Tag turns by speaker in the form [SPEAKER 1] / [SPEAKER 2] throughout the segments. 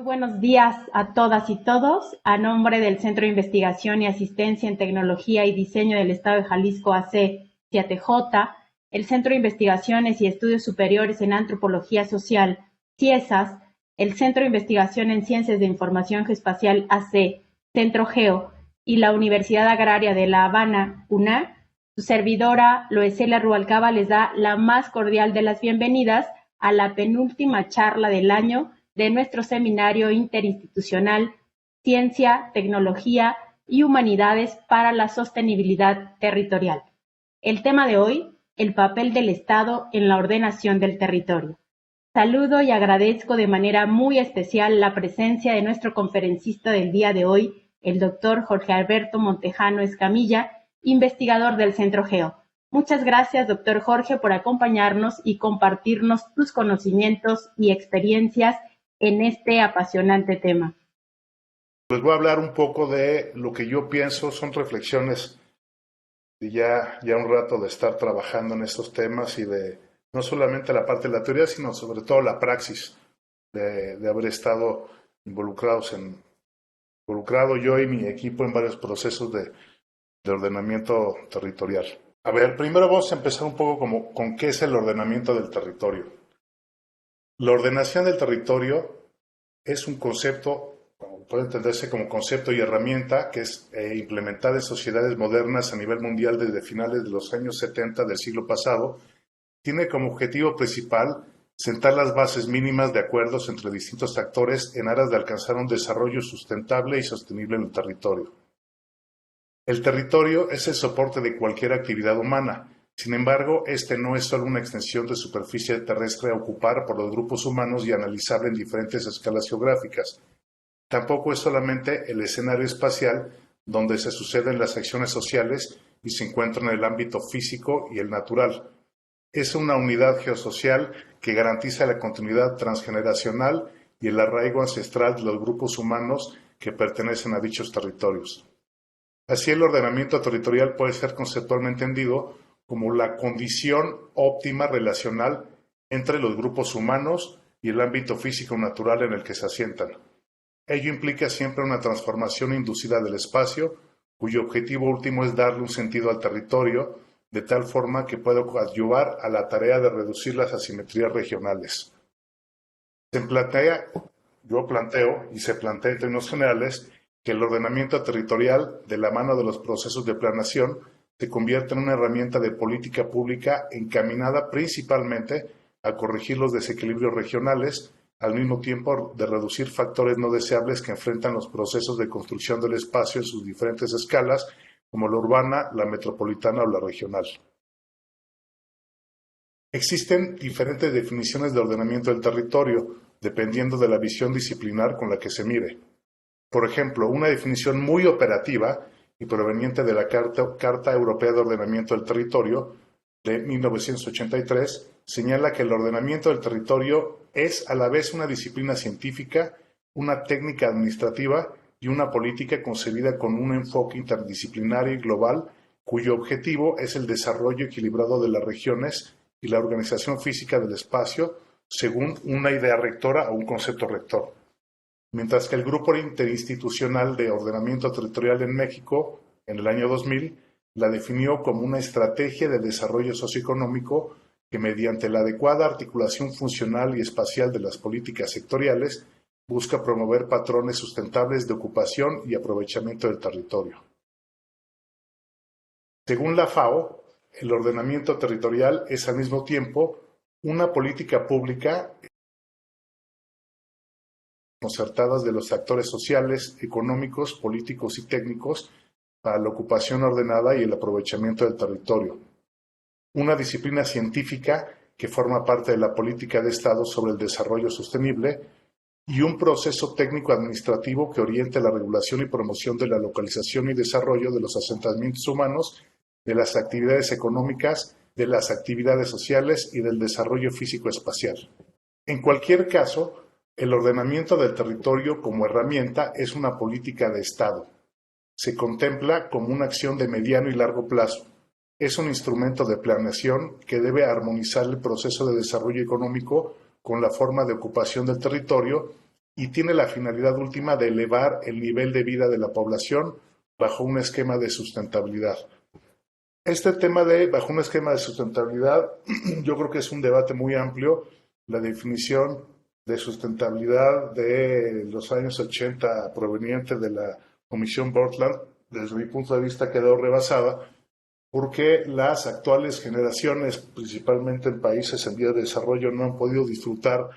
[SPEAKER 1] Muy buenos días a todas y todos. A nombre del Centro de Investigación y Asistencia en Tecnología y Diseño del Estado de Jalisco AC, CIATJ, el Centro de Investigaciones y Estudios Superiores en Antropología Social, CIESAS, el Centro de Investigación en Ciencias de Información Geoespacial AC, Centro Geo, y la Universidad Agraria de La Habana, UNA, su servidora Loesela Rubalcaba les da la más cordial de las bienvenidas a la penúltima charla del año de nuestro seminario interinstitucional Ciencia, Tecnología y Humanidades para la Sostenibilidad Territorial. El tema de hoy, el papel del Estado en la ordenación del territorio. Saludo y agradezco de manera muy especial la presencia de nuestro conferencista del día de hoy, el doctor Jorge Alberto Montejano Escamilla, investigador del Centro Geo. Muchas gracias, doctor Jorge, por acompañarnos y compartirnos tus conocimientos y experiencias en este apasionante tema.
[SPEAKER 2] Les voy a hablar un poco de lo que yo pienso, son reflexiones de ya un rato de estar trabajando en estos temas y de no solamente la parte de la teoría, sino sobre todo la praxis de haber estado involucrado yo y mi equipo en varios procesos de ordenamiento territorial. A ver, primero vamos a empezar un poco con qué es el ordenamiento del territorio. La ordenación del territorio es un concepto, puede entenderse como concepto y herramienta que es implementada en sociedades modernas a nivel mundial desde finales de los años 70 del siglo pasado. Tiene como objetivo principal sentar las bases mínimas de acuerdos entre distintos actores en aras de alcanzar un desarrollo sustentable y sostenible en el territorio. El territorio es el soporte de cualquier actividad humana. Sin embargo, este no es solo una extensión de superficie terrestre a ocupar por los grupos humanos y analizable en diferentes escalas geográficas. Tampoco es solamente el escenario espacial donde se suceden las acciones sociales y se encuentra en el ámbito físico y el natural. Es una unidad geosocial que garantiza la continuidad transgeneracional y el arraigo ancestral de los grupos humanos que pertenecen a dichos territorios. Así, el ordenamiento territorial puede ser conceptualmente entendido como la condición óptima relacional entre los grupos humanos y el ámbito físico natural en el que se asientan. Ello implica siempre una transformación inducida del espacio, cuyo objetivo último es darle un sentido al territorio, de tal forma que pueda coadyuvar a la tarea de reducir las asimetrías regionales. Yo planteo y se plantea en términos generales que el ordenamiento territorial, de la mano de los procesos de planeación, se convierte en una herramienta de política pública encaminada principalmente a corregir los desequilibrios regionales, al mismo tiempo de reducir factores no deseables que enfrentan los procesos de construcción del espacio en sus diferentes escalas, como la urbana, la metropolitana o la regional. Existen diferentes definiciones de ordenamiento del territorio, dependiendo de la visión disciplinar con la que se mire. Por ejemplo, una definición muy operativa y proveniente de la Carta Europea de Ordenamiento del Territorio de 1983 señala que el ordenamiento del territorio es a la vez una disciplina científica, una técnica administrativa y una política concebida con un enfoque interdisciplinario y global cuyo objetivo es el desarrollo equilibrado de las regiones y la organización física del espacio según una idea rectora o un concepto rector. Mientras que el Grupo Interinstitucional de Ordenamiento Territorial en México, en el año 2000, la definió como una estrategia de desarrollo socioeconómico que, mediante la adecuada articulación funcional y espacial de las políticas sectoriales, busca promover patrones sustentables de ocupación y aprovechamiento del territorio. Según la FAO, el ordenamiento territorial es al mismo tiempo una política pública concertadas de los actores sociales, económicos, políticos y técnicos para la ocupación ordenada y el aprovechamiento del territorio. Una disciplina científica que forma parte de la política de Estado sobre el desarrollo sostenible y un proceso técnico-administrativo que oriente la regulación y promoción de la localización y desarrollo de los asentamientos humanos, de las actividades económicas, de las actividades sociales y del desarrollo físico-espacial. En cualquier caso, el ordenamiento del territorio como herramienta es una política de Estado. Se contempla como una acción de mediano y largo plazo. Es un instrumento de planeación que debe armonizar el proceso de desarrollo económico con la forma de ocupación del territorio y tiene la finalidad última de elevar el nivel de vida de la población bajo un esquema de sustentabilidad. Este tema de bajo un esquema de sustentabilidad, yo creo que es un debate muy amplio. La definición de sustentabilidad de los años 80 proveniente de la Comisión Brundtland, desde mi punto de vista, quedó rebasada porque las actuales generaciones, principalmente en países en vías de desarrollo, no han podido disfrutar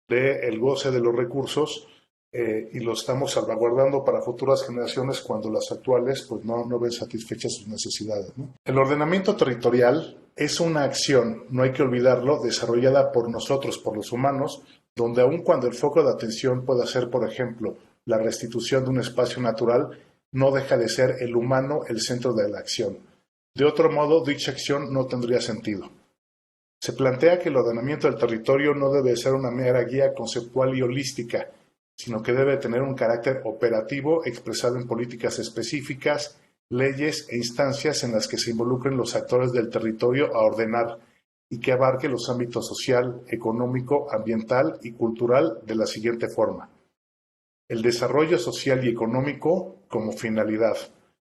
[SPEAKER 2] del goce de los recursos y lo estamos salvaguardando para futuras generaciones cuando las actuales pues no ven satisfechas sus necesidades, ¿no? El ordenamiento territorial es una acción, no hay que olvidarlo, desarrollada por nosotros, por los humanos, donde aun cuando el foco de atención pueda ser, por ejemplo, la restitución de un espacio natural, no deja de ser el humano el centro de la acción. De otro modo, dicha acción no tendría sentido. Se plantea que el ordenamiento del territorio no debe ser una mera guía conceptual y holística, sino que debe tener un carácter operativo expresado en políticas específicas, leyes e instancias en las que se involucren los actores del territorio a ordenar y que abarque los ámbitos social, económico, ambiental y cultural de la siguiente forma. El desarrollo social y económico como finalidad,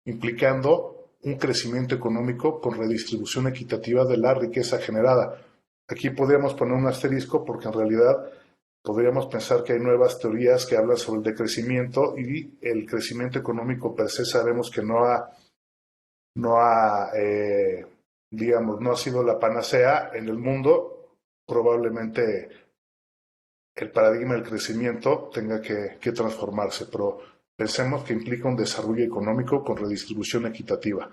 [SPEAKER 2] implicando un crecimiento económico con redistribución equitativa de la riqueza generada. Aquí podríamos poner un asterisco porque en realidad podríamos pensar que hay nuevas teorías que hablan sobre el decrecimiento y el crecimiento económico per se sabemos que no ha sido la panacea en el mundo. Probablemente el paradigma del crecimiento tenga que transformarse, pero pensemos que implica un desarrollo económico con redistribución equitativa.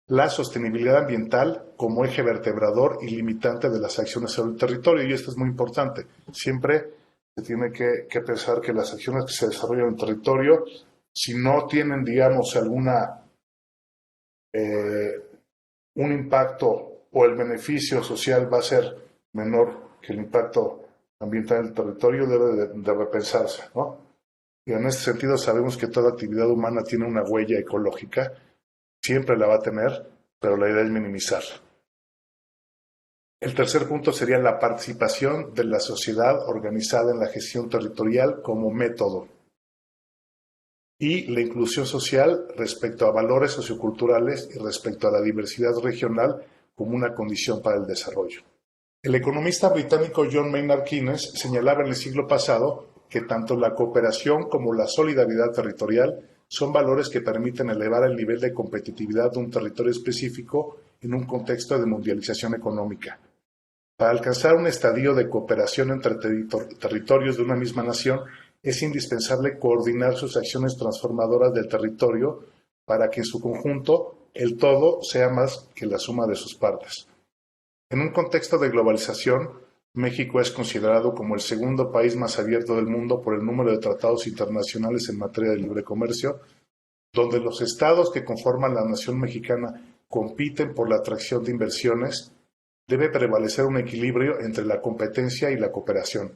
[SPEAKER 2] La sostenibilidad ambiental como eje vertebrador y limitante de las acciones sobre el territorio, y esto es muy importante. Siempre se tiene que pensar que las acciones que se desarrollan en el territorio, si no tienen, digamos, un impacto o el beneficio social va a ser menor que el impacto ambiental del territorio, debe de repensarse, ¿no? Y en este sentido sabemos que toda actividad humana tiene una huella ecológica, siempre la va a tener, pero la idea es minimizarla. El tercer punto sería la participación de la sociedad organizada en la gestión territorial como método y la inclusión social respecto a valores socioculturales y respecto a la diversidad regional como una condición para el desarrollo. El economista británico John Maynard Keynes señalaba en el siglo pasado que tanto la cooperación como la solidaridad territorial son valores que permiten elevar el nivel de competitividad de un territorio específico en un contexto de mundialización económica. Para alcanzar un estadio de cooperación entre territorios de una misma nación, es indispensable coordinar sus acciones transformadoras del territorio para que en su conjunto el todo sea más que la suma de sus partes. En un contexto de globalización, México es considerado como el segundo país más abierto del mundo por el número de tratados internacionales en materia de libre comercio, donde los estados que conforman la nación mexicana compiten por la atracción de inversiones. Debe prevalecer un equilibrio entre la competencia y la cooperación.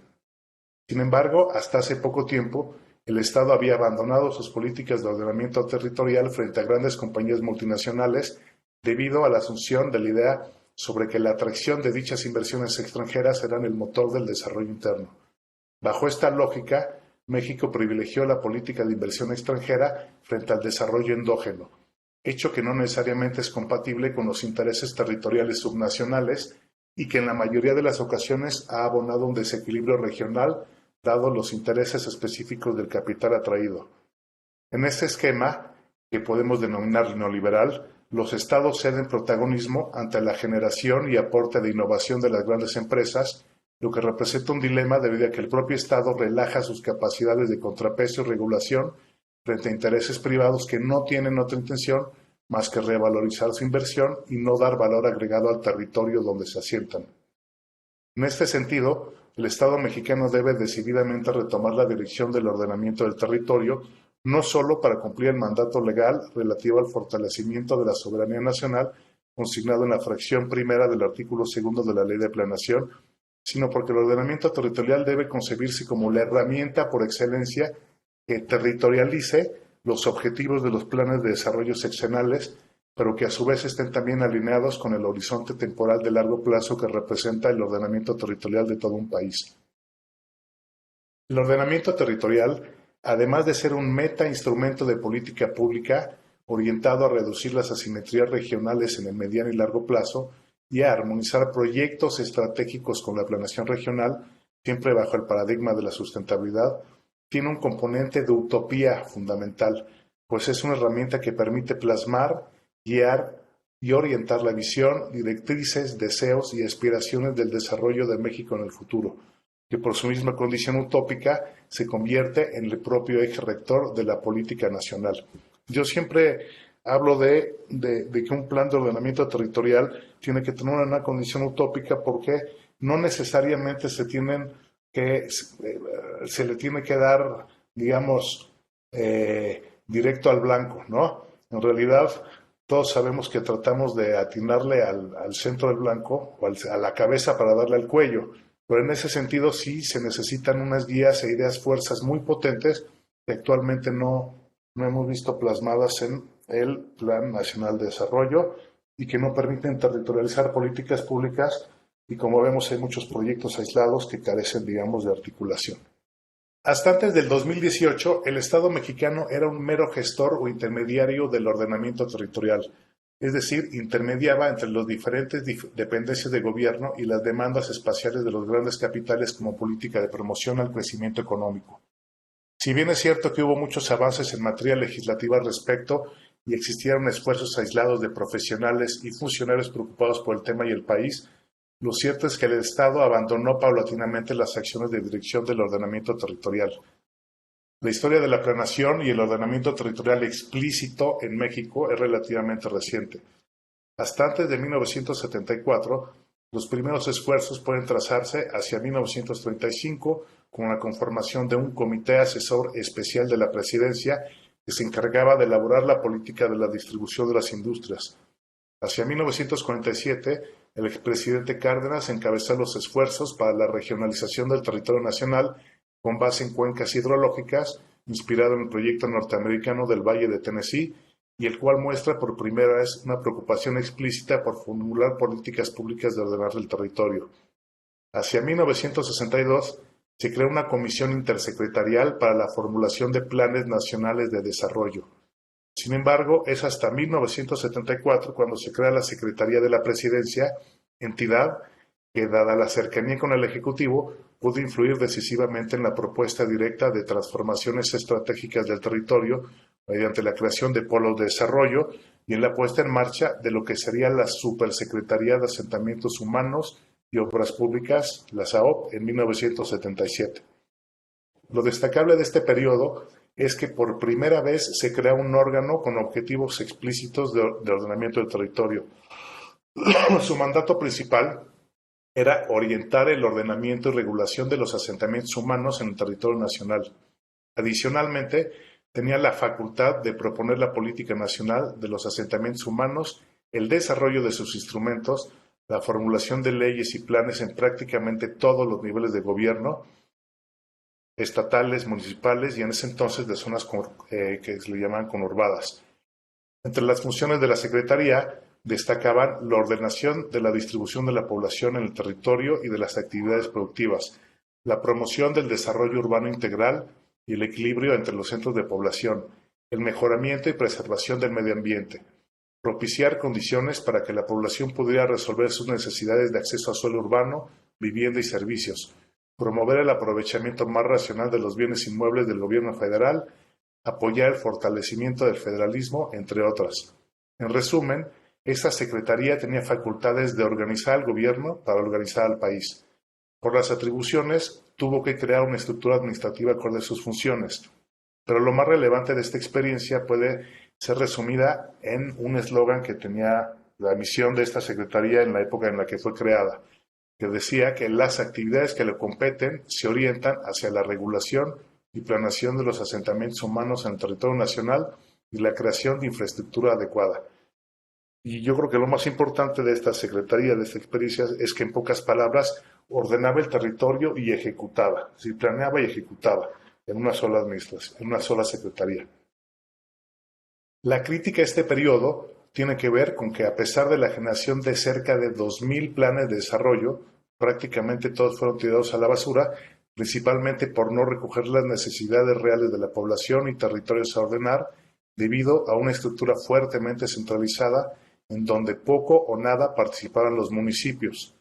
[SPEAKER 2] Sin embargo, hasta hace poco tiempo, el Estado había abandonado sus políticas de ordenamiento territorial frente a grandes compañías multinacionales debido a la asunción de la idea sobre que la atracción de dichas inversiones extranjeras serán el motor del desarrollo interno. Bajo esta lógica, México privilegió la política de inversión extranjera frente al desarrollo endógeno, hecho que no necesariamente es compatible con los intereses territoriales subnacionales y que en la mayoría de las ocasiones ha abonado un desequilibrio regional dado los intereses específicos del capital atraído. En este esquema, que podemos denominar neoliberal, los estados ceden protagonismo ante la generación y aporte de innovación de las grandes empresas, lo que representa un dilema debido a que el propio estado relaja sus capacidades de contrapeso y regulación frente a intereses privados que no tienen otra intención más que revalorizar su inversión y no dar valor agregado al territorio donde se asientan. En este sentido, el Estado mexicano debe decididamente retomar la dirección del ordenamiento del territorio, no solo para cumplir el mandato legal relativo al fortalecimiento de la soberanía nacional, consignado en la fracción primera del artículo 2 de la Ley de Planeación, sino porque el ordenamiento territorial debe concebirse como la herramienta por excelencia que territorialice los objetivos de los planes de desarrollo sexenales, pero que a su vez estén también alineados con el horizonte temporal de largo plazo que representa el ordenamiento territorial de todo un país. El ordenamiento territorial, además de ser un meta-instrumento de política pública orientado a reducir las asimetrías regionales en el mediano y largo plazo y a armonizar proyectos estratégicos con la planeación regional, siempre bajo el paradigma de la sustentabilidad, tiene un componente de utopía fundamental, pues es una herramienta que permite plasmar, guiar y orientar la visión, directrices, deseos y aspiraciones del desarrollo de México en el futuro, que por su misma condición utópica se convierte en el propio eje rector de la política nacional. Yo siempre hablo de que un plan de ordenamiento territorial tiene que tener una condición utópica porque no necesariamente se le tiene que dar, digamos, directo al blanco, ¿no? En realidad, todos sabemos que tratamos de atinarle al centro del blanco o a la cabeza para darle al cuello, pero en ese sentido sí se necesitan unas guías e ideas fuerzas muy potentes que actualmente no hemos visto plasmadas en el Plan Nacional de Desarrollo y que no permiten territorializar políticas públicas y como vemos hay muchos proyectos aislados que carecen, digamos, de articulación. Hasta antes del 2018, el Estado mexicano era un mero gestor o intermediario del ordenamiento territorial, es decir, intermediaba entre las diferentes dependencias de gobierno y las demandas espaciales de los grandes capitales como política de promoción al crecimiento económico. Si bien es cierto que hubo muchos avances en materia legislativa al respecto y existieron esfuerzos aislados de profesionales y funcionarios preocupados por el tema y el país, lo cierto es que el Estado abandonó paulatinamente las acciones de dirección del ordenamiento territorial. La historia de la planeación y el ordenamiento territorial explícito en México es relativamente reciente. Hasta antes de 1974, los primeros esfuerzos pueden trazarse hacia 1935 con la conformación de un comité asesor especial de la presidencia que se encargaba de elaborar la política de la distribución de las industrias. Hacia 1947, el expresidente Cárdenas encabezó los esfuerzos para la regionalización del territorio nacional con base en cuencas hidrológicas, inspirado en el proyecto norteamericano del Valle de Tennessee, y el cual muestra por primera vez una preocupación explícita por formular políticas públicas de ordenar el territorio. Hacia 1962, se creó una comisión intersecretarial para la formulación de planes nacionales de desarrollo. Sin embargo, es hasta 1974 cuando se crea la Secretaría de la Presidencia, entidad que, dada la cercanía con el Ejecutivo, pudo influir decisivamente en la propuesta directa de transformaciones estratégicas del territorio mediante la creación de polos de desarrollo y en la puesta en marcha de lo que sería la Supersecretaría de Asentamientos Humanos y Obras Públicas, la SAOP, en 1977. Lo destacable de este periodo es que por primera vez se crea un órgano con objetivos explícitos de ordenamiento del territorio. Su mandato principal era orientar el ordenamiento y regulación de los asentamientos humanos en el territorio nacional. Adicionalmente, tenía la facultad de proponer la política nacional de los asentamientos humanos, el desarrollo de sus instrumentos, la formulación de leyes y planes en prácticamente todos los niveles de gobierno, estatales, municipales y en ese entonces de zonas que se le llamaban conurbadas. Entre las funciones de la Secretaría destacaban la ordenación de la distribución de la población en el territorio y de las actividades productivas, la promoción del desarrollo urbano integral y el equilibrio entre los centros de población, el mejoramiento y preservación del medio ambiente, propiciar condiciones para que la población pudiera resolver sus necesidades de acceso a suelo urbano, vivienda y servicios, promover el aprovechamiento más racional de los bienes inmuebles del gobierno federal, apoyar el fortalecimiento del federalismo, entre otras. En resumen, esta secretaría tenía facultades de organizar al gobierno para organizar al país. Por las atribuciones, tuvo que crear una estructura administrativa acorde a sus funciones, pero lo más relevante de esta experiencia puede ser resumida en un eslogan que tenía la misión de esta secretaría en la época en la que fue creada, que decía que las actividades que le competen se orientan hacia la regulación y planeación de los asentamientos humanos en el territorio nacional y la creación de infraestructura adecuada. Y yo creo que lo más importante de esta secretaría, de esta experiencia, es que en pocas palabras ordenaba el territorio y ejecutaba, es decir, planeaba y ejecutaba en una sola administración, en una sola secretaría. La crítica a este periodo tiene que ver con que a pesar de la generación de cerca de 2.000 planes de desarrollo, prácticamente todos fueron tirados a la basura principalmente por no recoger las necesidades reales de la población y territorios a ordenar, debido a una estructura fuertemente centralizada en donde poco o nada participaban los municipios.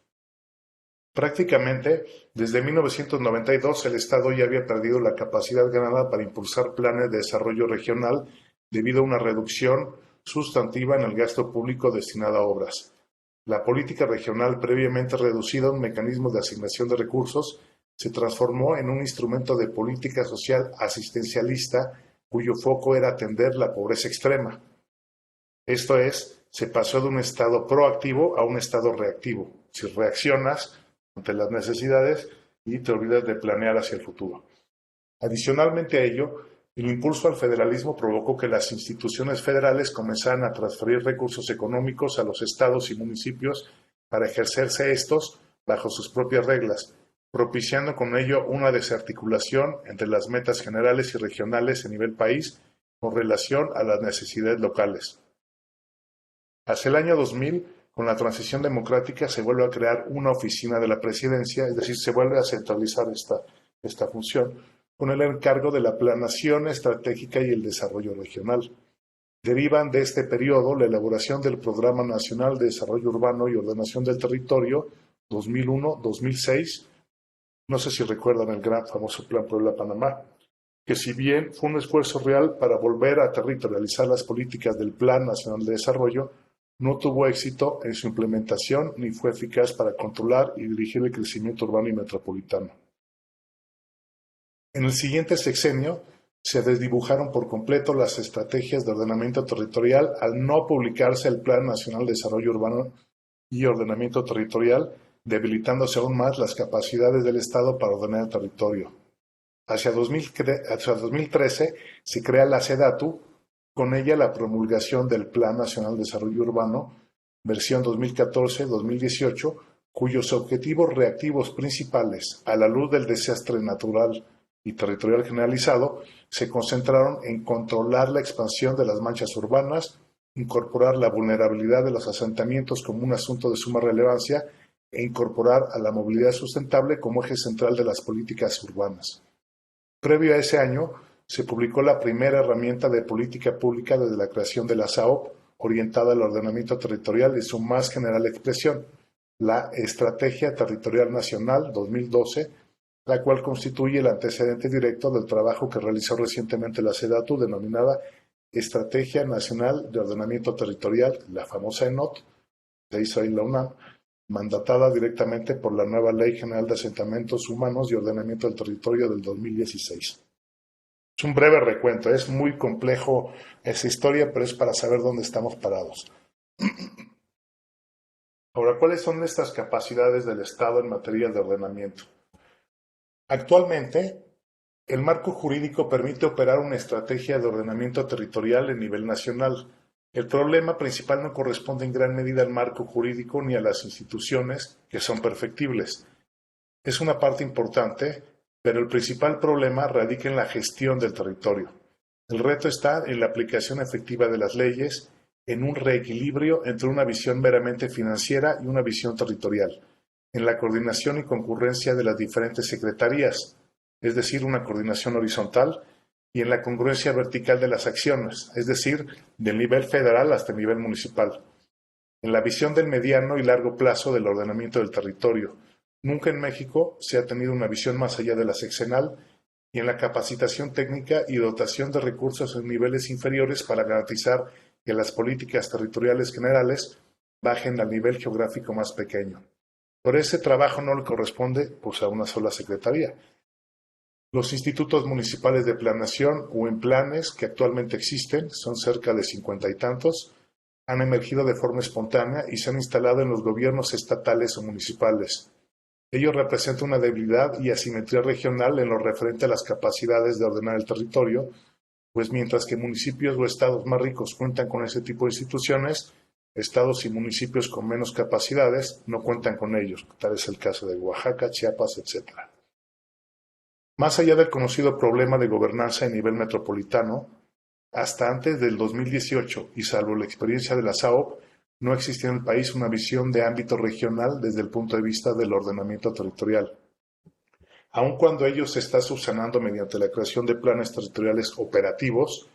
[SPEAKER 2] Prácticamente, desde 1992 el Estado ya había perdido la capacidad ganada para impulsar planes de desarrollo regional debido a una reducción sustantiva en el gasto público destinado a obras. La política regional, previamente reducida a un mecanismo de asignación de recursos, se transformó en un instrumento de política social asistencialista cuyo foco era atender la pobreza extrema. Esto es, se pasó de un estado proactivo a un estado reactivo. Si reaccionas ante las necesidades y te olvidas de planear hacia el futuro. Adicionalmente a ello, el impulso al federalismo provocó que las instituciones federales comenzaran a transferir recursos económicos a los estados y municipios para ejercerse estos bajo sus propias reglas, propiciando con ello una desarticulación entre las metas generales y regionales a nivel país con relación a las necesidades locales. Hacia el año 2000, con la transición democrática, se vuelve a crear una oficina de la presidencia, es decir, se vuelve a centralizar esta función, con el encargo de la planeación estratégica y el desarrollo regional. Derivan de este periodo la elaboración del Programa Nacional de Desarrollo Urbano y Ordenación del Territorio 2001-2006, no sé si recuerdan el gran famoso Plan Puebla-Panamá, que si bien fue un esfuerzo real para volver a territorializar las políticas del Plan Nacional de Desarrollo, no tuvo éxito en su implementación ni fue eficaz para controlar y dirigir el crecimiento urbano y metropolitano. En el siguiente sexenio se desdibujaron por completo las estrategias de ordenamiento territorial al no publicarse el Plan Nacional de Desarrollo Urbano y Ordenamiento Territorial, debilitándose aún más las capacidades del Estado para ordenar el territorio. Hacia 2013 se crea la SEDATU, con ella la promulgación del Plan Nacional de Desarrollo Urbano, versión 2014-2018, cuyos objetivos reactivos principales, a la luz del desastre natural y territorial generalizado, se concentraron en controlar la expansión de las manchas urbanas, incorporar la vulnerabilidad de los asentamientos como un asunto de suma relevancia e incorporar a la movilidad sustentable como eje central de las políticas urbanas. Previo a ese año, se publicó la primera herramienta de política pública desde la creación de la SAOP, orientada al ordenamiento territorial y su más general expresión, la Estrategia Territorial Nacional 2012, la cual constituye el antecedente directo del trabajo que realizó recientemente la SEDATU, denominada Estrategia Nacional de Ordenamiento Territorial, la famosa ENOT, se hizo ahí la UNAM, mandatada directamente por la nueva Ley General de Asentamientos Humanos y Ordenamiento del Territorio del 2016. Es un breve recuento, es muy complejo esa historia, pero es para saber dónde estamos parados. Ahora, ¿cuáles son estas capacidades del Estado en materia de ordenamiento? Actualmente, el marco jurídico permite operar una estrategia de ordenamiento territorial en nivel nacional. El problema principal no corresponde en gran medida al marco jurídico ni a las instituciones, que son perfectibles. Es una parte importante, pero el principal problema radica en la gestión del territorio. El reto está en la aplicación efectiva de las leyes, en un reequilibrio entre una visión meramente financiera y una visión territorial, en la coordinación y concurrencia de las diferentes secretarías, es decir, una coordinación horizontal, y en la congruencia vertical de las acciones, es decir, del nivel federal hasta el nivel municipal. En la visión del mediano y largo plazo del ordenamiento del territorio, nunca en México se ha tenido una visión más allá de la sexenal, y en la capacitación técnica y dotación de recursos en niveles inferiores para garantizar que las políticas territoriales generales bajen al nivel geográfico más pequeño. Por ese trabajo no le corresponde a una sola secretaría. Los institutos municipales de planeación o en planes que actualmente existen, son cerca de 50 y tantos, han emergido de forma espontánea y se han instalado en los gobiernos estatales o municipales. Ello representa una debilidad y asimetría regional en lo referente a las capacidades de ordenar el territorio, pues mientras que municipios o estados más ricos cuentan con ese tipo de instituciones, estados y municipios con menos capacidades no cuentan con ellos. Tal es el caso de Oaxaca, Chiapas, etc. Más allá del conocido problema de gobernanza a nivel metropolitano, hasta antes del 2018 y salvo la experiencia de la SAOP, no existía en el país una visión de ámbito regional desde el punto de vista del ordenamiento territorial. aun cuando ello se está subsanando mediante la creación de planes territoriales operativos,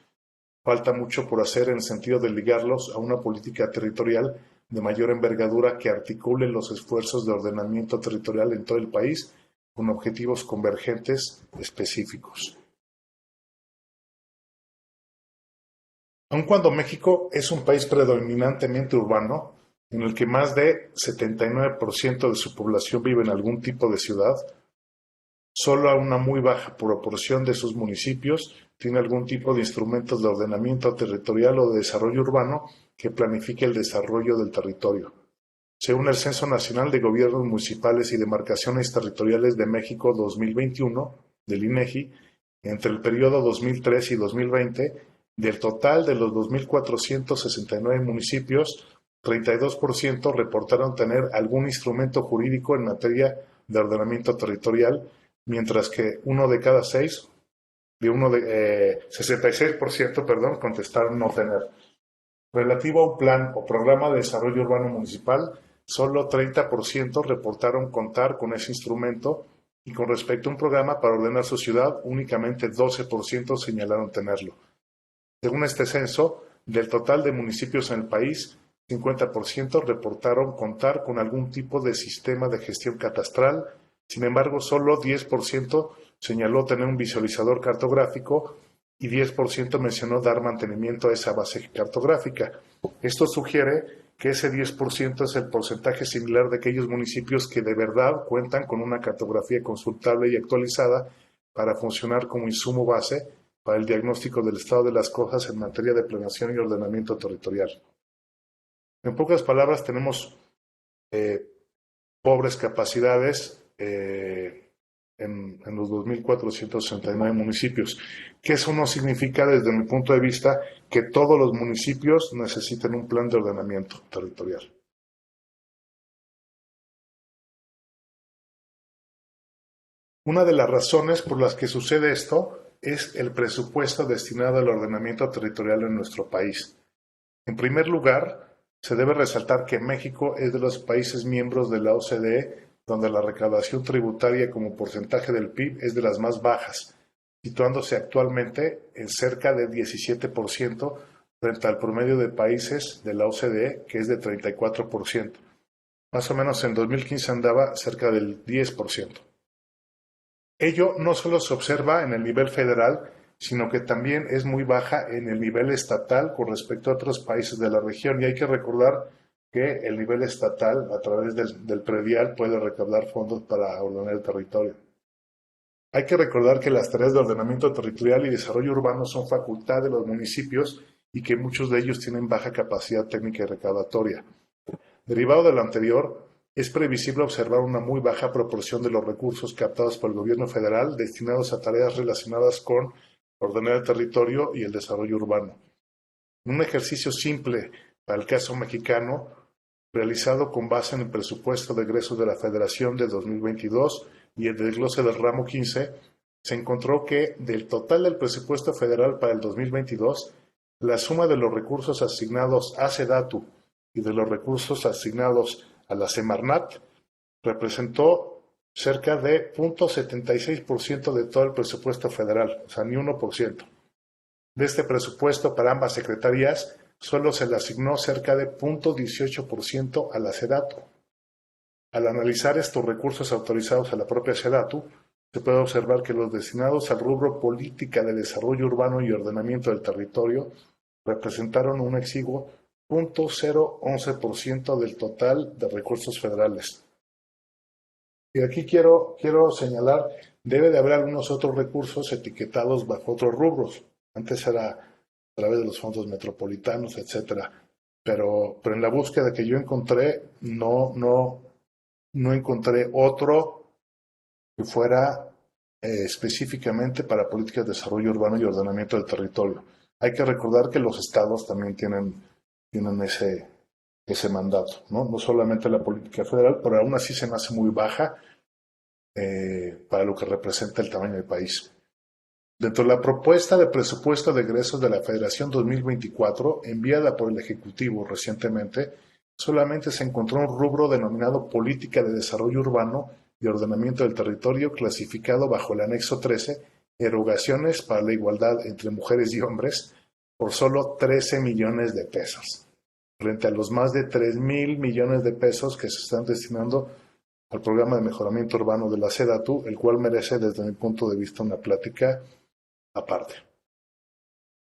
[SPEAKER 2] falta mucho por hacer en el sentido de ligarlos a una política territorial de mayor envergadura que articule los esfuerzos de ordenamiento territorial en todo el país con objetivos convergentes específicos. Aun cuando México es un país predominantemente urbano, en el que más de 79% de su población vive en algún tipo de ciudad, solo una muy baja proporción de sus municipios tiene algún tipo de instrumentos de ordenamiento territorial o de desarrollo urbano que planifique el desarrollo del territorio. Según el Censo Nacional de Gobiernos Municipales y Demarcaciones Territoriales de México 2021, del INEGI, entre el periodo 2003 y 2020, del total de los 2.469 municipios, 32% reportaron tener algún instrumento jurídico en materia de ordenamiento territorial, mientras que uno de cada 66%, contestaron no tener. Relativo a un plan o programa de desarrollo urbano municipal, solo 30% reportaron contar con ese instrumento y con respecto a un programa para ordenar su ciudad, únicamente 12% señalaron tenerlo. Según este censo, del total de municipios en el país, 50% reportaron contar con algún tipo de sistema de gestión catastral. Sin embargo, solo 10% señaló tener un visualizador cartográfico y 10% mencionó dar mantenimiento a esa base cartográfica. Esto sugiere que ese 10% es el porcentaje similar de aquellos municipios que de verdad cuentan con una cartografía consultable y actualizada para funcionar como insumo base para el diagnóstico del estado de las cosas en materia de planeación y ordenamiento territorial. En pocas palabras, tenemos pobres capacidades en los 2.469 municipios, que eso no significa, desde mi punto de vista, que todos los municipios necesiten un plan de ordenamiento territorial. Una de las razones por las que sucede esto es el presupuesto destinado al ordenamiento territorial en nuestro país. En primer lugar, se debe resaltar que México es de los países miembros de la OCDE donde la recaudación tributaria como porcentaje del PIB es de las más bajas, situándose actualmente en cerca de 17% frente al promedio de países de la OCDE, que es de 34%. Más o menos en 2015 andaba cerca del 10%. Ello no solo se observa en el nivel federal, sino que también es muy baja en el nivel estatal con respecto a otros países de la región. Y hay que recordar que el nivel estatal, a través del predial, puede recaudar fondos para ordenar el territorio. Hay que recordar que las tareas de ordenamiento territorial y desarrollo urbano son facultad de los municipios y que muchos de ellos tienen baja capacidad técnica y recaudatoria. Derivado de lo anterior, es previsible observar una muy baja proporción de los recursos captados por el gobierno federal destinados a tareas relacionadas con ordenar el territorio y el desarrollo urbano. Un ejercicio simple para el caso mexicano, realizado con base en el presupuesto de egresos de la Federación de 2022 y el desglose del ramo 15, se encontró que del total del presupuesto federal para el 2022, la suma de los recursos asignados a SEDATU y de los recursos asignados a la Semarnat representó cerca de 0.76% de todo el presupuesto federal, o sea, ni 1%. De este presupuesto para ambas secretarías, solo se le asignó cerca de 0.18% a la SEDATU. Al analizar estos recursos autorizados a la propia SEDATU, se puede observar que los destinados al rubro política de desarrollo urbano y ordenamiento del territorio representaron un exiguo 0.011% del total de recursos federales. Y aquí quiero señalar, debe de haber algunos otros recursos etiquetados bajo otros rubros. Antes era a través de los fondos metropolitanos, etcétera. Pero en la búsqueda que yo encontré, no encontré otro que fuera específicamente para políticas de desarrollo urbano y ordenamiento del territorio. Hay que recordar que los estados también tienen ese mandato, ¿no? No solamente la política federal, pero aún así se me hace muy baja para lo que representa el tamaño del país. Dentro de la propuesta de presupuesto de egresos de la Federación 2024, enviada por el Ejecutivo recientemente, solamente se encontró un rubro denominado Política de Desarrollo Urbano y Ordenamiento del Territorio, clasificado bajo el anexo 13, erogaciones para la igualdad entre mujeres y hombres, por solo 13 millones de pesos, frente a los más de 3,000 millones de pesos que se están destinando al programa de mejoramiento urbano de la SEDATU, el cual merece desde mi punto de vista una plática aparte.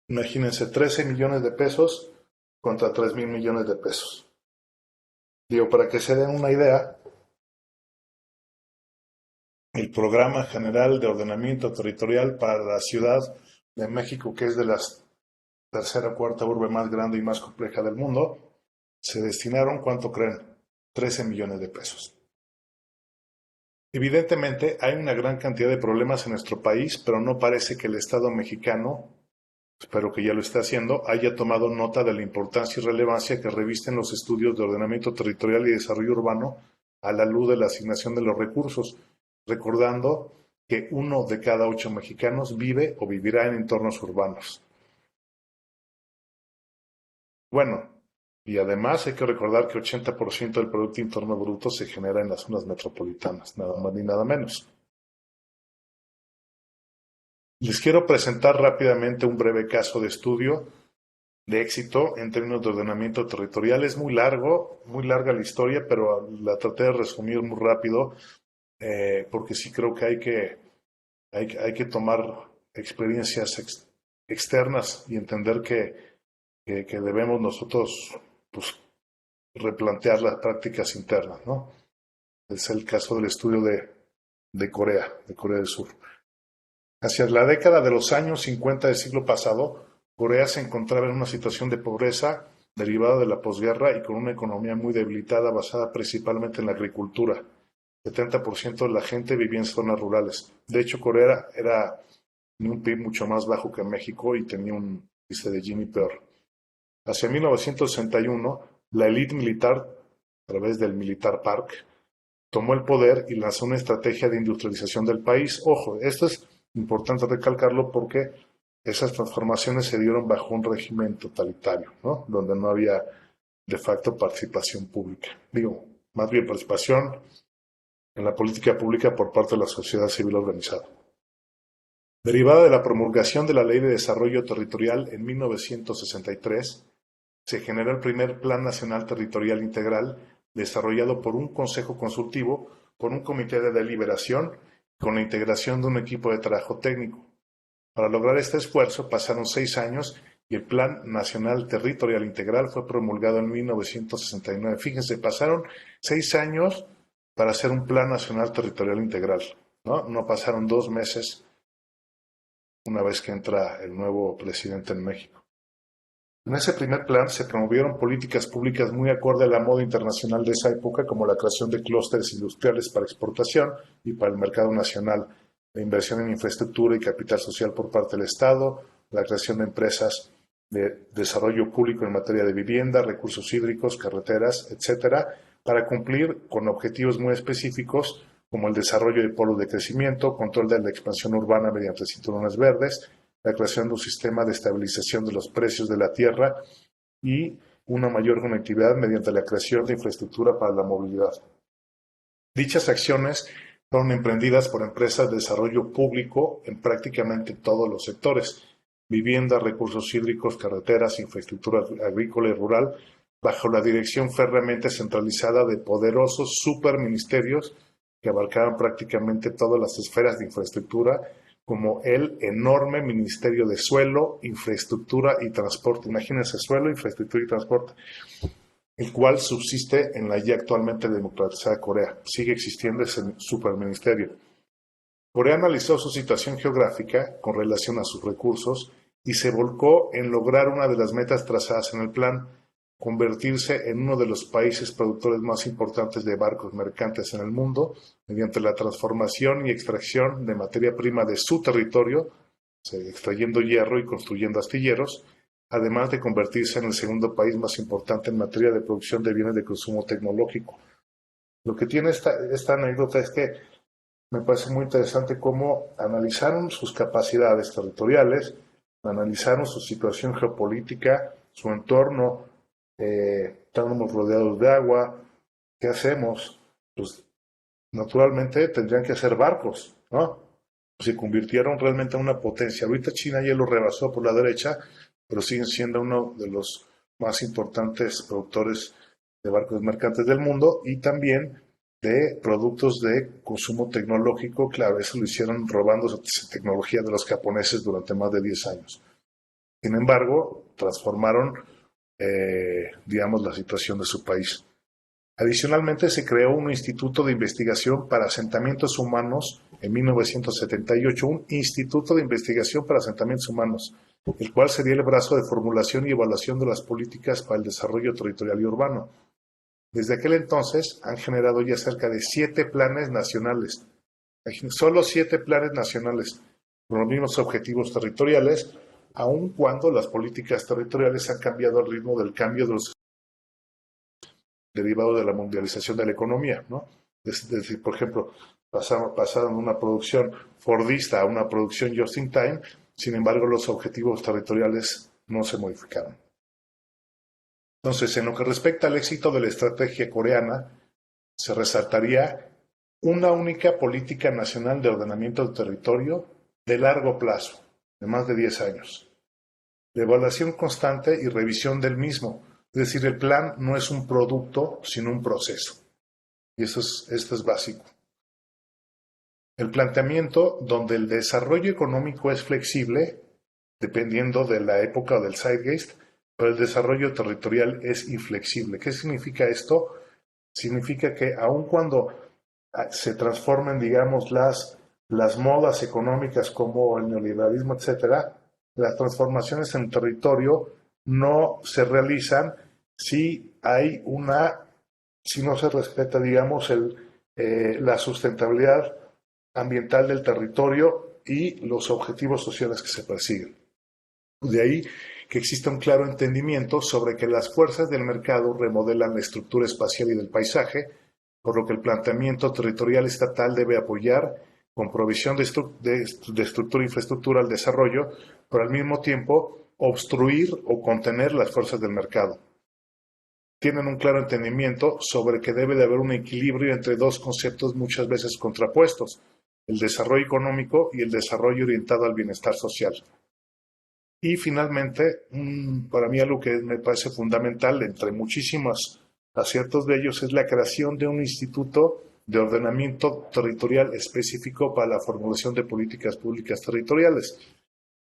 [SPEAKER 2] Imagínense, 13 millones de pesos contra 3,000 millones de pesos. Digo, para que se den una idea, el Programa General de Ordenamiento Territorial para la Ciudad de México, que es de las tercera o cuarta urbe más grande y más compleja del mundo, se destinaron, ¿cuánto creen? 13 millones de pesos. Evidentemente, hay una gran cantidad de problemas en nuestro país, pero no parece que el Estado mexicano, espero que ya lo esté haciendo, haya tomado nota de la importancia y relevancia que revisten los estudios de ordenamiento territorial y desarrollo urbano a la luz de la asignación de los recursos, recordando que 1 de cada 8 mexicanos vive o vivirá en entornos urbanos. Bueno, y además hay que recordar que 80% del Producto Interno Bruto se genera en las zonas metropolitanas, nada más ni nada menos. Les quiero presentar rápidamente un breve caso de estudio de éxito en términos de ordenamiento territorial. Es muy larga la historia, pero la traté de resumir muy rápido porque sí creo que hay que tomar experiencias externas y entender que debemos nosotros pues, replantear las prácticas internas, ¿no? Es el caso del estudio de Corea del Sur. Hacia la década de los años 50 del siglo pasado, Corea se encontraba en una situación de pobreza derivada de la posguerra y con una economía muy debilitada basada principalmente en la agricultura. 70% de la gente vivía en zonas rurales. De hecho, Corea era un PIB mucho más bajo que México y tenía un índice de Gini peor. Hacia 1961, la élite militar, a través del Militar Park, tomó el poder y lanzó una estrategia de industrialización del país. Ojo, esto es importante recalcarlo porque esas transformaciones se dieron bajo un régimen totalitario, ¿no? Donde no había de facto participación pública. Digo, más bien participación en la política pública por parte de la sociedad civil organizada. Derivada de la promulgación de la Ley de Desarrollo Territorial en 1963, se generó el primer Plan Nacional Territorial Integral desarrollado por un consejo consultivo, por un comité de deliberación, con la integración de un equipo de trabajo técnico. Para lograr este esfuerzo pasaron 6 años y el Plan Nacional Territorial Integral fue promulgado en 1969. Fíjense, pasaron 6 años para hacer un Plan Nacional Territorial Integral, ¿no? No pasaron 2 meses una vez que entra el nuevo presidente en México. En ese primer plan se promovieron políticas públicas muy acorde a la moda internacional de esa época, como la creación de clústeres industriales para exportación y para el mercado nacional, la inversión en infraestructura y capital social por parte del Estado, la creación de empresas de desarrollo público en materia de vivienda, recursos hídricos, carreteras, etcétera, para cumplir con objetivos muy específicos como el desarrollo de polos de crecimiento, control de la expansión urbana mediante cinturones verdes, la creación de un sistema de estabilización de los precios de la tierra y una mayor conectividad mediante la creación de infraestructura para la movilidad. Dichas acciones fueron emprendidas por empresas de desarrollo público en prácticamente todos los sectores: vivienda, recursos hídricos, carreteras, infraestructura agrícola y rural, bajo la dirección férreamente centralizada de poderosos superministerios que abarcaban prácticamente todas las esferas de infraestructura, como el enorme Ministerio de Suelo, Infraestructura y Transporte. Imagínense, suelo, infraestructura y transporte, el cual subsiste en la ya actualmente democratizada Corea. Sigue existiendo ese superministerio. Corea analizó su situación geográfica con relación a sus recursos y se volcó en lograr una de las metas trazadas en el plan: convertirse en uno de los países productores más importantes de barcos mercantes en el mundo mediante la transformación y extracción de materia prima de su territorio, extrayendo hierro y construyendo astilleros, además de convertirse en el segundo país más importante en materia de producción de bienes de consumo tecnológico. Lo que tiene esta anécdota es que me parece muy interesante cómo analizaron sus capacidades territoriales, analizaron su situación geopolítica, su entorno. Estamos rodeados de agua. ¿Qué hacemos? Pues naturalmente tendrían que ser barcos, ¿no? Se convirtieron realmente en una potencia. Ahorita China ya lo rebasó por la derecha, pero siguen siendo uno de los más importantes productores de barcos mercantes del mundo y también de productos de consumo tecnológico. Claro, eso lo hicieron robando tecnología de los japoneses durante más de 10 años. Sin embargo, transformaron, digamos, la situación de su país. Adicionalmente, se creó un instituto de investigación para asentamientos humanos en 1978, un instituto de investigación para asentamientos humanos, el cual sería el brazo de formulación y evaluación de las políticas para el desarrollo territorial y urbano. Desde aquel entonces han generado ya cerca de 7 planes nacionales, solo 7 planes nacionales, con los mismos objetivos territoriales, aun cuando las políticas territoriales han cambiado al ritmo del cambio de los derivados de la mundialización de la economía, ¿no? Es decir, por ejemplo, pasaron de una producción fordista a una producción just in time, sin embargo, los objetivos territoriales no se modificaron. Entonces, en lo que respecta al éxito de la estrategia coreana, se resaltaría una única política nacional de ordenamiento del territorio de largo plazo, de más de 10 años. La evaluación constante y revisión del mismo. Es decir, el plan no es un producto, sino un proceso. Y esto es básico. El planteamiento donde el desarrollo económico es flexible, dependiendo de la época o del zeitgeist, pero el desarrollo territorial es inflexible. ¿Qué significa esto? Significa que aun cuando se transformen, digamos, las modas económicas como el neoliberalismo, etcétera, las transformaciones en territorio no se realizan si no se respeta, digamos, la sustentabilidad ambiental del territorio y los objetivos sociales que se persiguen. De ahí que exista un claro entendimiento sobre que las fuerzas del mercado remodelan la estructura espacial y del paisaje, por lo que el planteamiento territorial estatal debe apoyar con provisión de estructura e infraestructura al desarrollo, pero al mismo tiempo obstruir o contener las fuerzas del mercado. Tienen un claro entendimiento sobre que debe de haber un equilibrio entre dos conceptos muchas veces contrapuestos, el desarrollo económico y el desarrollo orientado al bienestar social. Y finalmente, para mí algo que me parece fundamental, entre muchísimos aciertos de ellos, es la creación de un instituto de ordenamiento territorial específico para la formulación de políticas públicas territoriales.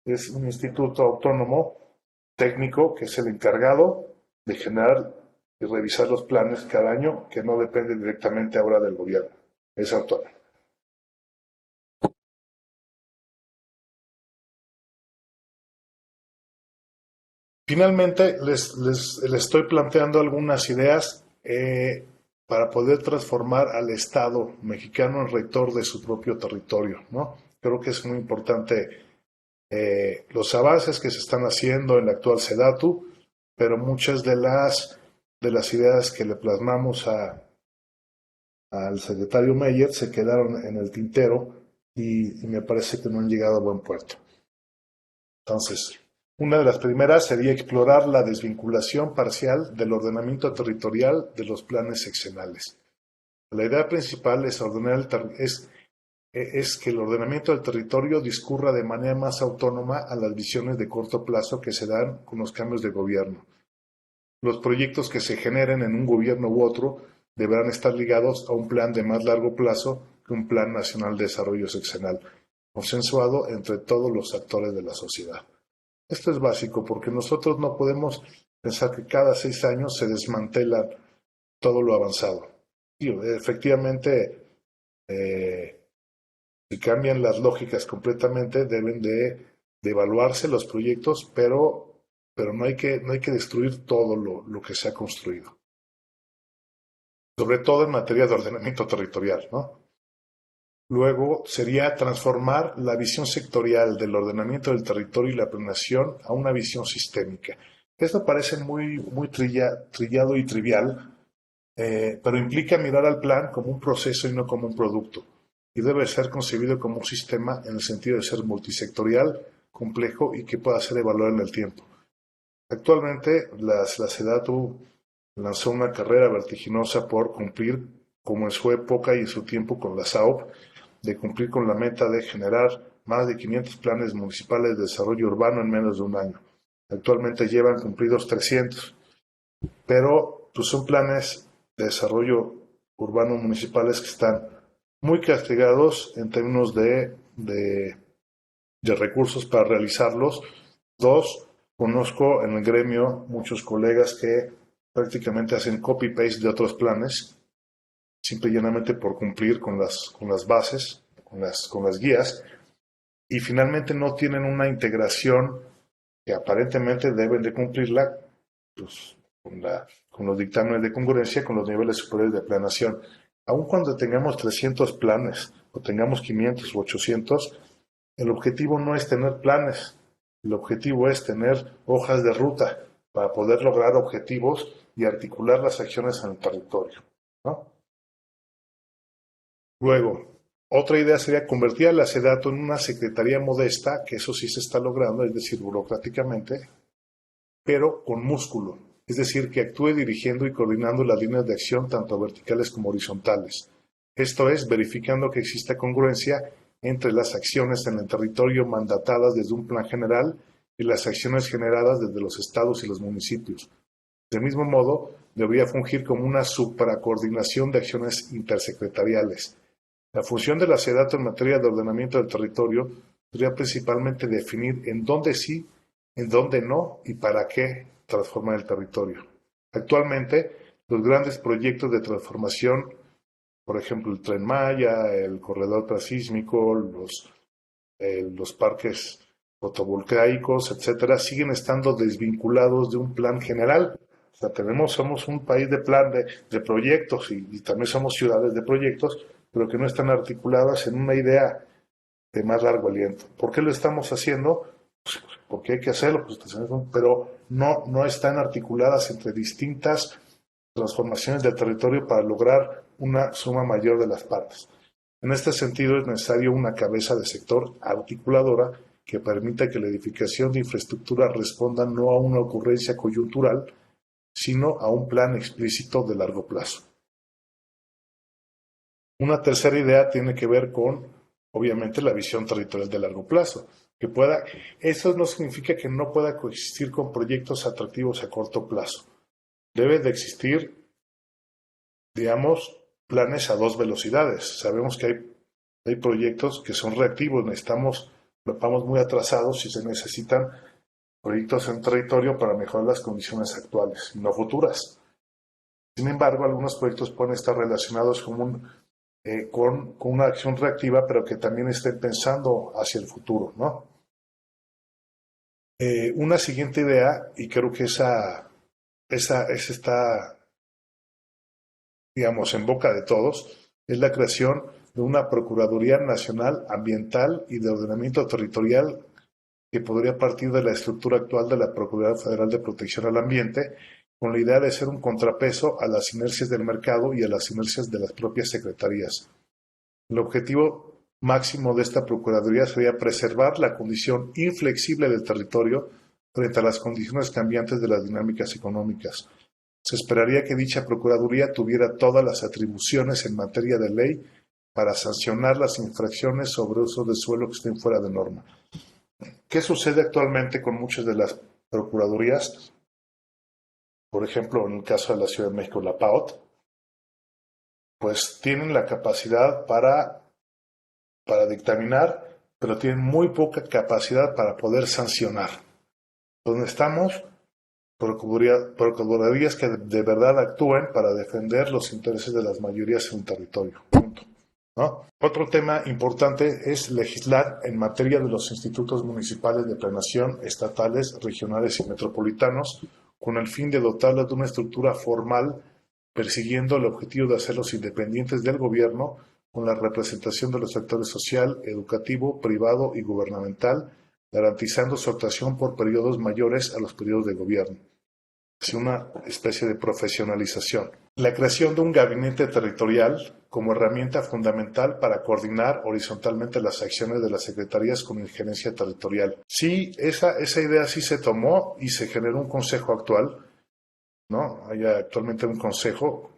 [SPEAKER 2] Es un instituto autónomo técnico que es el encargado de generar y revisar los planes cada año, que no depende directamente ahora del gobierno. Es autónomo. Finalmente, les estoy planteando algunas ideas para poder transformar al Estado mexicano en rector de su propio territorio, ¿no? Creo que es muy importante los avances que se están haciendo en la actual SEDATU, pero muchas de las ideas que le plasmamos al secretario Meyer se quedaron en el tintero y me parece que no han llegado a buen puerto. Entonces, una de las primeras sería explorar la desvinculación parcial del ordenamiento territorial de los planes seccionales. La idea principal es que el ordenamiento del territorio discurra de manera más autónoma a las visiones de corto plazo que se dan con los cambios de gobierno. Los proyectos que se generen en un gobierno u otro deberán estar ligados a un plan de más largo plazo que un plan nacional de desarrollo seccional, consensuado entre todos los actores de la sociedad. Esto es básico porque nosotros no podemos pensar que cada 6 años se desmantela todo lo avanzado. Y efectivamente, si cambian las lógicas completamente, deben de evaluarse los proyectos, pero no hay que destruir todo lo que se ha construido. Sobre todo en materia de ordenamiento territorial, ¿no? Luego sería transformar la visión sectorial del ordenamiento del territorio y la planeación a una visión sistémica. Esto parece muy trillado y trivial, pero implica mirar al plan como un proceso y no como un producto. Y debe ser concebido como un sistema en el sentido de ser multisectorial, complejo y que pueda ser evaluado en el tiempo. Actualmente, la SEDATU lanzó una carrera vertiginosa por cumplir como en su época y en su tiempo con la SAOP, de cumplir con la meta de generar más de 500 planes municipales de desarrollo urbano en menos de un año. Actualmente llevan cumplidos 300, pero pues, son planes de desarrollo urbano municipales que están muy castigados en términos de recursos para realizarlos. Dos, conozco en el gremio muchos colegas que prácticamente hacen copy-paste de otros planes, simple y llanamente por cumplir con las bases, con las guías, y finalmente no tienen una integración que aparentemente deben de cumplirla pues, con los dictámenes de congruencia, con los niveles superiores de planeación. Aun cuando tengamos 300 planes, o tengamos 500 o 800, el objetivo no es tener planes, el objetivo es tener hojas de ruta para poder lograr objetivos y articular las acciones en el territorio, ¿no? Luego, otra idea sería convertir a la SEDATU en una secretaría modesta, que eso sí se está logrando, es decir, burocráticamente, pero con músculo, es decir, que actúe dirigiendo y coordinando las líneas de acción tanto verticales como horizontales. Esto es, verificando que exista congruencia entre las acciones en el territorio mandatadas desde un plan general y las acciones generadas desde los estados y los municipios. Del mismo modo, debería fungir como una supracoordinación de acciones intersecretariales. La función de la SEDATU en materia de ordenamiento del territorio sería principalmente definir en dónde sí, en dónde no y para qué transformar el territorio. Actualmente, los grandes proyectos de transformación, por ejemplo, el Tren Maya, el corredor transísmico, los parques fotovoltaicos, etcétera, siguen estando desvinculados de un plan general. O sea, somos un país de plan de proyectos y también somos ciudades de proyectos, pero que no están articuladas en una idea de más largo aliento. ¿Por qué lo estamos haciendo? Pues porque hay que hacerlo, pero no están articuladas entre distintas transformaciones del territorio para lograr una suma mayor de las partes. En este sentido, es necesario una cabeza de sector articuladora que permita que la edificación de infraestructura responda no a una ocurrencia coyuntural, sino a un plan explícito de largo plazo. Una tercera idea tiene que ver con, obviamente, la visión territorial de largo plazo. Eso no significa que no pueda coexistir con proyectos atractivos a corto plazo. Debe de existir, digamos, planes a dos velocidades. Sabemos que hay proyectos que son reactivos, vamos muy atrasados y se necesitan proyectos en territorio para mejorar las condiciones actuales, no futuras. Sin embargo, algunos proyectos pueden estar relacionados con una acción reactiva, pero que también estén pensando hacia el futuro, ¿no? Una siguiente idea, y creo que esa está, digamos, en boca de todos, es la creación de una Procuraduría Nacional Ambiental y de Ordenamiento Territorial que podría partir de la estructura actual de la Procuraduría Federal de Protección al Ambiente, con la idea de ser un contrapeso a las inercias del mercado y a las inercias de las propias secretarías. El objetivo máximo de esta Procuraduría sería preservar la condición inflexible del territorio frente a las condiciones cambiantes de las dinámicas económicas. Se esperaría que dicha Procuraduría tuviera todas las atribuciones en materia de ley para sancionar las infracciones sobre uso de suelo que estén fuera de norma. ¿Qué sucede actualmente con muchas de las procuradurías? Por ejemplo, en el caso de la Ciudad de México, la PAOT, pues tienen la capacidad para dictaminar, pero tienen muy poca capacidad para poder sancionar. Donde estamos, procuradurías que de verdad actúen para defender los intereses de las mayorías en un territorio. Punto. ¿No? Otro tema importante es legislar en materia de los institutos municipales de planeación, estatales, regionales y metropolitanos, con el fin de dotarlos de una estructura formal, persiguiendo el objetivo de hacerlos independientes del gobierno, con la representación de los sectores social, educativo, privado y gubernamental, garantizando su actuación por periodos mayores a los periodos de gobierno. Es una especie de profesionalización. La creación de un gabinete territorial como herramienta fundamental para coordinar horizontalmente las acciones de las secretarías con injerencia territorial. Sí, esa idea sí se tomó y se generó un consejo actual, ¿no? Hay actualmente un consejo,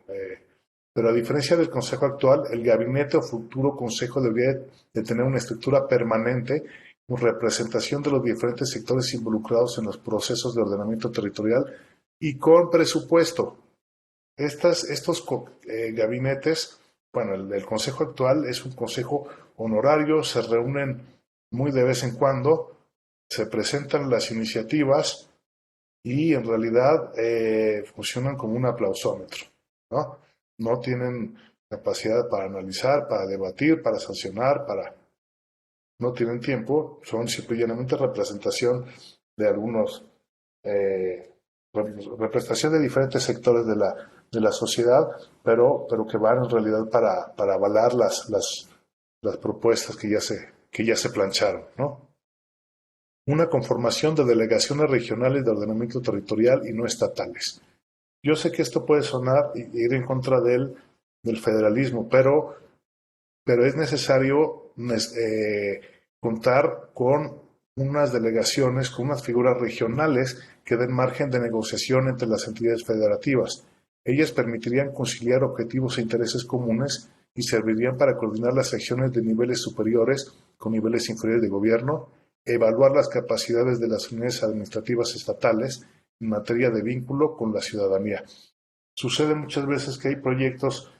[SPEAKER 2] pero a diferencia del Consejo actual, el gabinete o futuro Consejo debería de tener una estructura permanente con representación de los diferentes sectores involucrados en los procesos de ordenamiento territorial y con presupuesto. Estos gabinetes, bueno, el consejo actual es un consejo honorario, se reúnen muy de vez en cuando, se presentan las iniciativas y en realidad funcionan como un aplausómetro, ¿no? No tienen capacidad para analizar, para debatir, para sancionar, no tienen tiempo, son simplemente representación de algunos, representación de diferentes sectores de la sociedad, pero que van en realidad para avalar las propuestas que ya se plancharon, ¿no? Una conformación de delegaciones regionales de ordenamiento territorial y no estatales. Yo sé que esto puede sonar y ir en contra del federalismo, pero es necesario contar con unas delegaciones, con unas figuras regionales que den margen de negociación entre las entidades federativas. Ellas permitirían conciliar objetivos e intereses comunes y servirían para coordinar las acciones de niveles superiores con niveles inferiores de gobierno, evaluar las capacidades de las unidades administrativas estatales en materia de vínculo con la ciudadanía. Sucede muchas veces que hay proyectos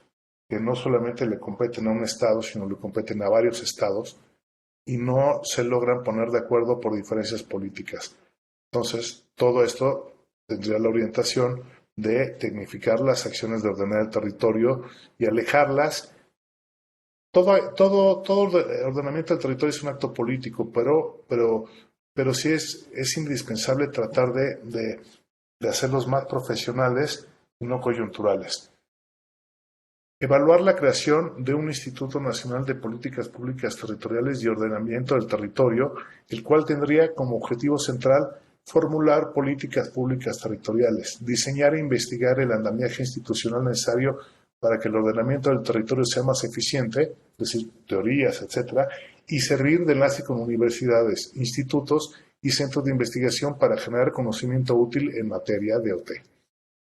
[SPEAKER 2] que no solamente le competen a un estado, sino le competen a varios estados y no se logran poner de acuerdo por diferencias políticas. Entonces, todo esto tendría la orientación de tecnificar las acciones de ordenar el territorio y alejarlas. Todo ordenamiento del territorio es un acto político, pero sí es indispensable tratar de hacerlos más profesionales y no coyunturales. Evaluar la creación de un Instituto Nacional de Políticas Públicas Territoriales y Ordenamiento del Territorio, el cual tendría como objetivo central formular políticas públicas territoriales, diseñar e investigar el andamiaje institucional necesario para que el ordenamiento del territorio sea más eficiente, es decir, teorías, etcétera, y servir de enlace con universidades, institutos y centros de investigación para generar conocimiento útil en materia de OT.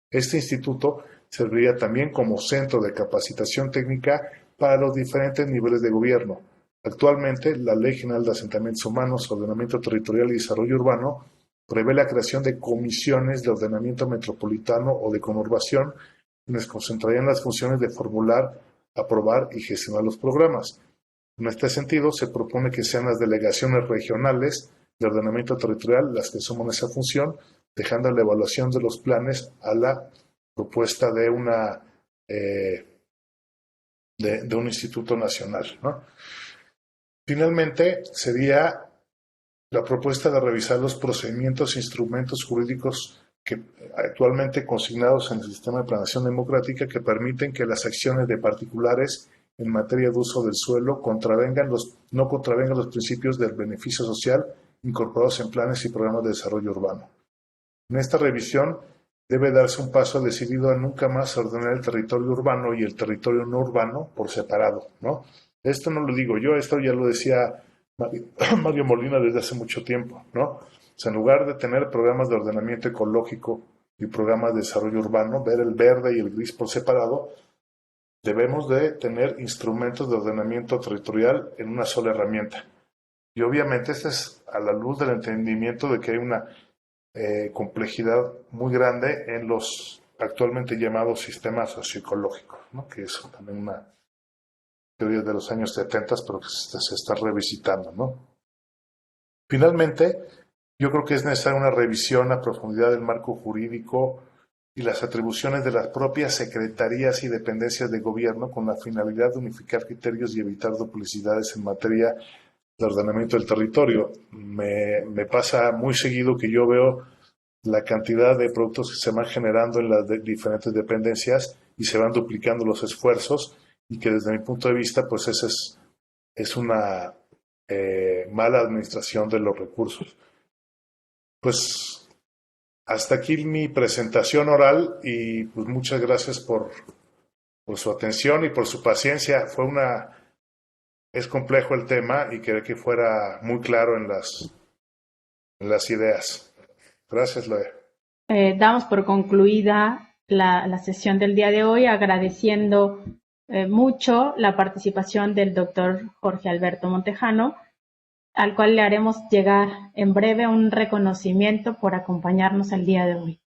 [SPEAKER 2] Este instituto serviría también como centro de capacitación técnica para los diferentes niveles de gobierno. Actualmente, la Ley General de Asentamientos Humanos, Ordenamiento Territorial y Desarrollo Urbano prevé la creación de comisiones de ordenamiento metropolitano o de conurbación, quienes concentrarían las funciones de formular, aprobar y gestionar los programas. En este sentido, se propone que sean las delegaciones regionales de ordenamiento territorial las que asuman esa función, dejando la evaluación de los planes a la propuesta de un instituto nacional, ¿no? Finalmente, sería la propuesta de revisar los procedimientos e instrumentos jurídicos que actualmente consignados en el sistema de planeación democrática que permiten que las acciones de particulares en materia de uso del suelo no contravengan los principios del beneficio social incorporados en planes y programas de desarrollo urbano. En esta revisión debe darse un paso decidido a nunca más ordenar el territorio urbano y el territorio no urbano por separado, ¿no? Esto no lo digo yo, esto ya lo decía Mario Molina desde hace mucho tiempo, ¿no? O sea, en lugar de tener programas de ordenamiento ecológico y programas de desarrollo urbano, ver el verde y el gris por separado, debemos de tener instrumentos de ordenamiento territorial en una sola herramienta. Y obviamente esto es a la luz del entendimiento de que hay una complejidad muy grande en los actualmente llamados sistemas socioecológicos, ¿no? Que es también una teoría de los años 70, pero que se está revisitando, ¿no? Finalmente, yo creo que es necesaria una revisión a profundidad del marco jurídico y las atribuciones de las propias secretarías y dependencias de gobierno con la finalidad de unificar criterios y evitar duplicidades en materia de ordenamiento del territorio. Me pasa muy seguido que yo veo la cantidad de productos que se van generando en las diferentes dependencias y se van duplicando los esfuerzos y que desde mi punto de vista pues esa es una mala administración de los recursos. Pues hasta aquí mi presentación oral y pues muchas gracias por su atención y por su paciencia. Es complejo el tema y quería que fuera muy claro en las ideas. Gracias, Loe.
[SPEAKER 1] Damos por concluida la sesión del día de hoy, agradeciendo mucho la participación del doctor Jorge Alberto Montejano, al cual le haremos llegar en breve un reconocimiento por acompañarnos el día de hoy.